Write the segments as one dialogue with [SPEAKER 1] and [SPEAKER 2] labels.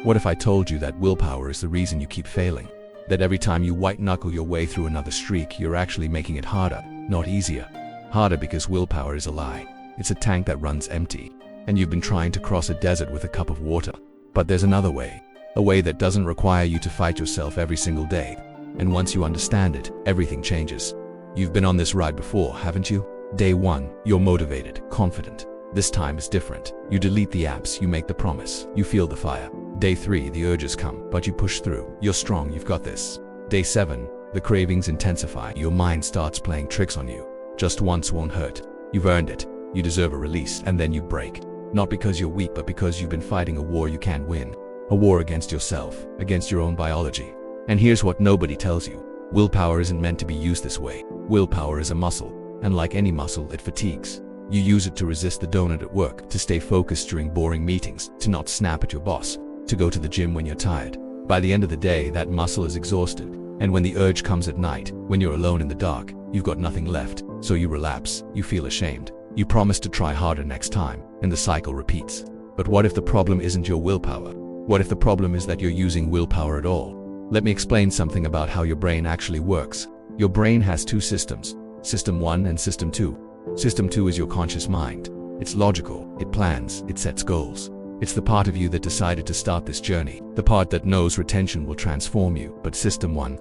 [SPEAKER 1] What if I told you that willpower is the reason you keep failing? That every time you white-knuckle your way through another streak, you're actually making it harder, not easier. Harder because willpower is a lie. It's a tank that runs empty, and you've been trying to cross a desert with a cup of water. But there's another way. A way that doesn't require you to fight yourself every single day. And once you understand it, everything changes. You've been on this ride before, haven't you? Day 1, you're motivated, confident. This time is different. You delete the apps, you make the promise, you feel the fire. Day 3, the urges come, but you push through. You're strong, you've got this. Day 7, the cravings intensify. Your mind starts playing tricks on you. Just once won't hurt. You've earned it. You deserve a release, and then you break. Not because you're weak, but because you've been fighting a war you can't win. A war against yourself, against your own biology. And here's what nobody tells you. Willpower isn't meant to be used this way. Willpower is a muscle, and like any muscle, it fatigues. You use it to resist the donut at work, to stay focused during boring meetings, to not snap at your boss, to go to the gym when you're tired. By the end of the day, that muscle is exhausted. And when the urge comes at night, when you're alone in the dark, you've got nothing left. So you relapse, you feel ashamed. You promise to try harder next time, and the cycle repeats. But what if the problem isn't your willpower? What if the problem is that you're using willpower at all? Let me explain something about how your brain actually works. Your brain has two systems, System 1 and System 2. System 2 is your conscious mind. It's logical, it plans, it sets goals. It's the part of you that decided to start this journey, the part that knows retention will transform you. But System 1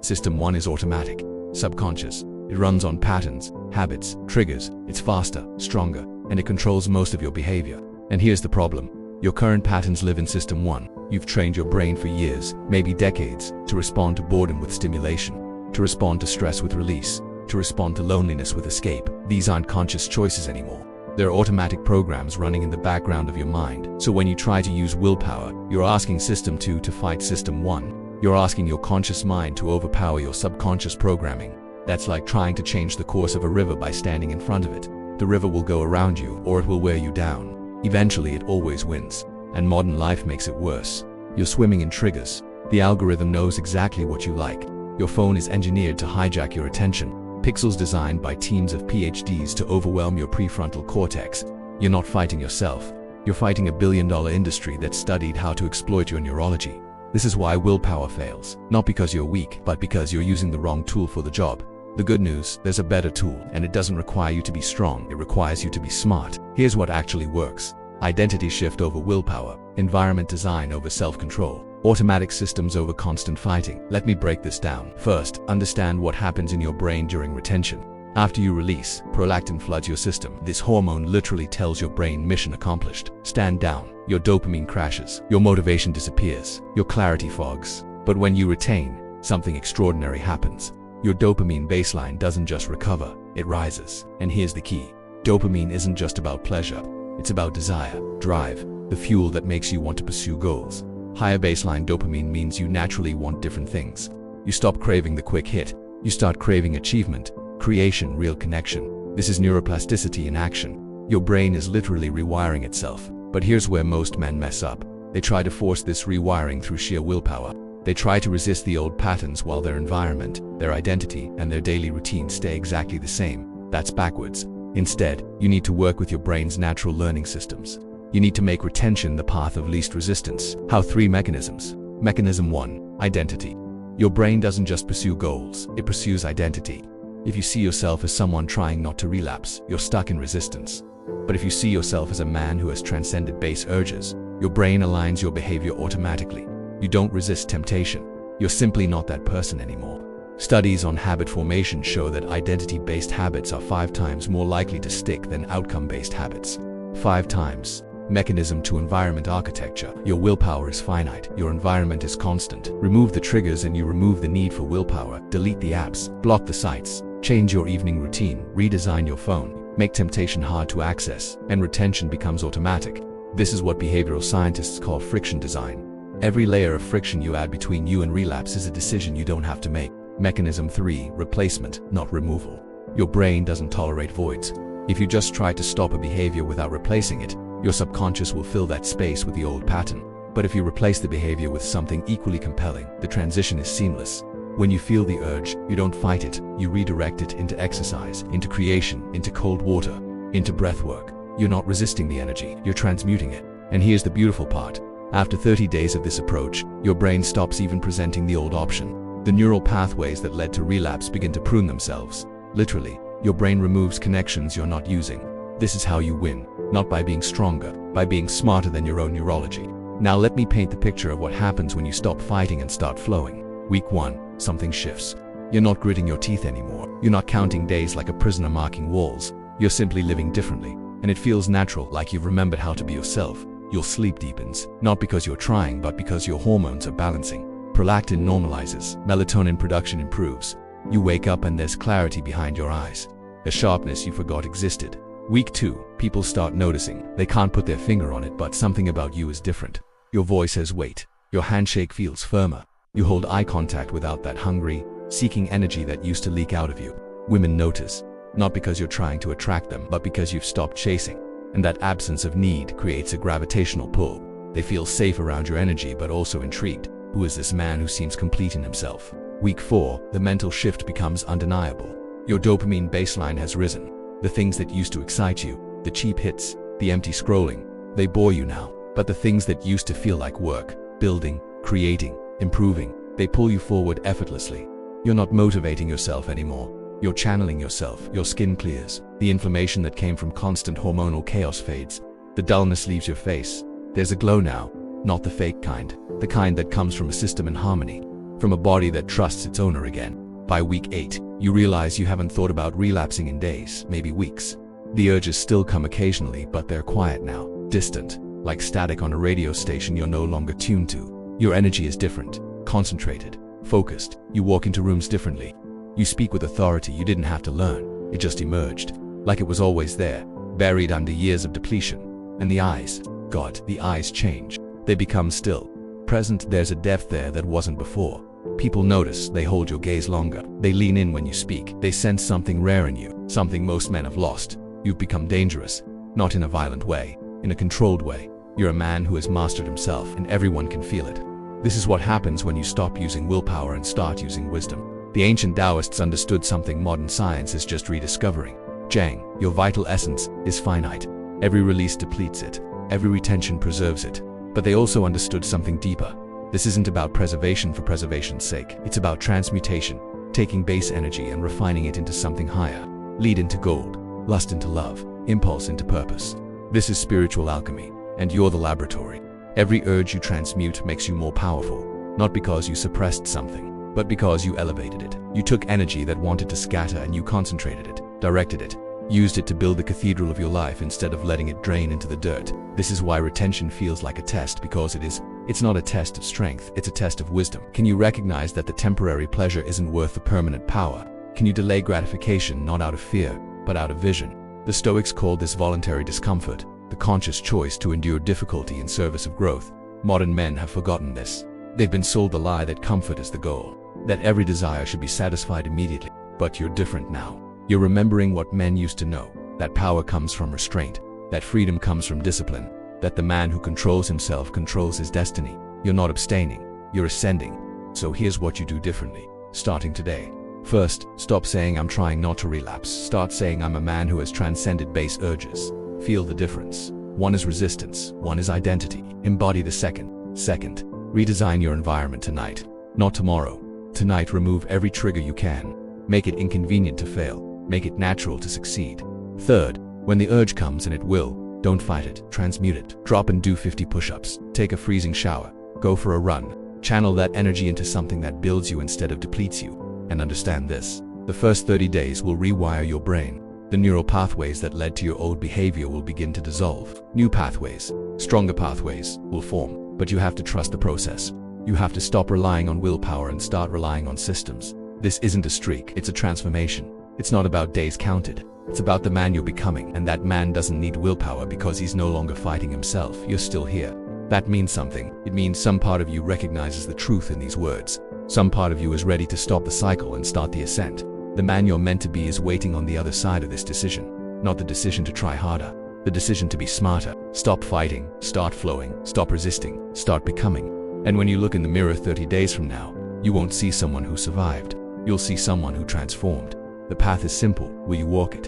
[SPEAKER 1] is automatic, subconscious. It runs on patterns, habits, triggers. It's faster, stronger, and it controls most of your behavior. And here's the problem. Your current patterns live in System 1. You've trained your brain for years, maybe decades, to respond to boredom with stimulation, to respond to stress with release, to respond to loneliness with escape. These aren't conscious choices anymore. They're automatic programs running in the background of your mind. So when you try to use willpower, you're asking System 2 to fight System 1. You're asking your conscious mind to overpower your subconscious programming. That's like trying to change the course of a river by standing in front of it. The river will go around you, or it will wear you down. Eventually, it always wins. And modern life makes it worse. You're swimming in triggers. The algorithm knows exactly what you like. Your phone is engineered to hijack your attention. Pixels designed by teams of PhDs to overwhelm your prefrontal cortex. You're not fighting yourself. You're fighting a billion-dollar industry that studied how to exploit your neurology. This is why willpower fails. Not because you're weak, but because you're using the wrong tool for the job. The good news, there's a better tool, and it doesn't require you to be strong. It requires you to be smart. Here's what actually works. Identity shift over willpower. Environment design over self-control. Automatic systems over constant fighting. Let me break this down. First, understand what happens in your brain during retention. After you release, prolactin floods your system. This hormone literally tells your brain mission accomplished. Stand down. Your dopamine crashes. Your motivation disappears. Your clarity fogs. But when you retain, something extraordinary happens. Your dopamine baseline doesn't just recover, it rises. And here's the key. Dopamine isn't just about pleasure. It's about desire, drive, the fuel that makes you want to pursue goals. Higher baseline dopamine means you naturally want different things. You stop craving the quick hit. You start craving achievement, creation, real connection. This is neuroplasticity in action. Your brain is literally rewiring itself. But here's where most men mess up. They try to force this rewiring through sheer willpower. They try to resist the old patterns while their environment, their identity, and their daily routine stay exactly the same. That's backwards. Instead, you need to work with your brain's natural learning systems. You need to make retention the path of least resistance. How? 3 mechanisms. Mechanism 1, identity. Your brain doesn't just pursue goals, it pursues identity. If you see yourself as someone trying not to relapse, you're stuck in resistance. But if you see yourself as a man who has transcended base urges, your brain aligns your behavior automatically. You don't resist temptation. You're simply not that person anymore. Studies on habit formation show that identity-based habits are 5 times more likely to stick than outcome-based habits. 5 times. Mechanism 2, environment architecture. Your willpower is finite. Your environment is constant. Remove the triggers and you remove the need for willpower. Delete the apps. Block the sites. Change your evening routine. Redesign your phone. Make temptation hard to access. And retention becomes automatic. This is what behavioral scientists call friction design. Every layer of friction you add between you and relapse is a decision you don't have to make. Mechanism 3, replacement, not removal. Your brain doesn't tolerate voids. If you just try to stop a behavior without replacing it, your subconscious will fill that space with the old pattern. But if you replace the behavior with something equally compelling, the transition is seamless. When you feel the urge, you don't fight it, you redirect it into exercise, into creation, into cold water, into breath work. You're not resisting the energy, you're transmuting it. And here's the beautiful part. After 30 days of this approach, your brain stops even presenting the old option. The neural pathways that led to relapse begin to prune themselves. Literally, your brain removes connections you're not using. This is how you win, not by being stronger, by being smarter than your own neurology. Now let me paint the picture of what happens when you stop fighting and start flowing. Week 1, something shifts. You're not gritting your teeth anymore. You're not counting days like a prisoner marking walls. You're simply living differently, and it feels natural, like you've remembered how to be yourself. Your sleep deepens, not because you're trying, but because your hormones are balancing. Prolactin normalizes, melatonin production improves. You wake up and there's clarity behind your eyes, a sharpness you forgot existed. Week 2, people start noticing. They can't put their finger on it, but something about you is different. Your voice has weight. Your handshake feels firmer. You hold eye contact without that hungry, seeking energy that used to leak out of you. Women notice, not because you're trying to attract them, but because you've stopped chasing. And that absence of need creates a gravitational pull. They feel safe around your energy, but also intrigued. Who is this man who seems complete in himself? Week 4, the mental shift becomes undeniable. Your dopamine baseline has risen. The things that used to excite you, the cheap hits, the empty scrolling, they bore you now. But the things that used to feel like work, building, creating, improving, they pull you forward effortlessly. You're not motivating yourself anymore. You're channeling yourself. Your skin clears. The inflammation that came from constant hormonal chaos fades. The dullness leaves your face. There's a glow now, not the fake kind, the kind that comes from a system in harmony, from a body that trusts its owner again. By week 8, you realize you haven't thought about relapsing in days, maybe weeks. The urges still come occasionally, but they're quiet now, distant, like static on a radio station you're no longer tuned to. Your energy is different, concentrated, focused. You walk into rooms differently. You speak with authority you didn't have to learn. It just emerged, like it was always there, buried under years of depletion. And the eyes, God, the eyes change. They become still. Present, there's a depth there that wasn't before. People notice, they hold your gaze longer. They lean in when you speak. They sense something rare in you, something most men have lost. You've become dangerous, not in a violent way, in a controlled way. You're a man who has mastered himself, and everyone can feel it. This is what happens when you stop using willpower and start using wisdom. The ancient Taoists understood something modern science is just rediscovering. Zhang, your vital essence is finite. Every release depletes it. Every retention preserves it. But they also understood something deeper. This isn't about preservation for preservation's sake. It's about transmutation, taking base energy and refining it into something higher. Lead into gold, lust into love, impulse into purpose. This is spiritual alchemy, and you're the laboratory. Every urge you transmute makes you more powerful, not because you suppressed something, but because you elevated it. You took energy that wanted to scatter and you concentrated it, directed it, used it to build the cathedral of your life instead of letting it drain into the dirt. This is why retention feels like a test, because it's not a test of strength, it's a test of wisdom. Can you recognize that the temporary pleasure isn't worth the permanent power? Can you delay gratification not out of fear, but out of vision? The Stoics called this voluntary discomfort, the conscious choice to endure difficulty in service of growth. Modern men have forgotten this. They've been sold the lie that comfort is the goal, that every desire should be satisfied immediately. But you're different now. You're remembering what men used to know, that power comes from restraint, that freedom comes from discipline, that the man who controls himself controls his destiny. You're not abstaining, you're ascending. So here's what you do differently, starting today. First, stop saying I'm trying not to relapse. Start saying I'm a man who has transcended base urges. Feel the difference. One is resistance, one is identity. Embody the second. Second, redesign your environment tonight, not tomorrow. Tonight, remove every trigger you can. Make it inconvenient to fail. Make it natural to succeed. Third, when the urge comes, and it will, don't fight it, transmute it. Drop and do 50 push-ups. Take a freezing shower. Go for a run. Channel that energy into something that builds you instead of depletes you. And understand this, the first 30 days will rewire your brain. The neural pathways that led to your old behavior will begin to dissolve. New pathways, stronger pathways, will form. But you have to trust the process. You have to stop relying on willpower and start relying on systems. This isn't a streak, it's a transformation. It's not about days counted. It's about the man you're becoming, and that man doesn't need willpower because he's no longer fighting himself. You're still here. That means something. It means some part of you recognizes the truth in these words. Some part of you is ready to stop the cycle and start the ascent. The man you're meant to be is waiting on the other side of this decision. Not the decision to try harder, the decision to be smarter. Stop fighting, start flowing, stop resisting, start becoming. And when you look in the mirror 30 days from now, you won't see someone who survived. You'll see someone who transformed. The path is simple. Will you walk it?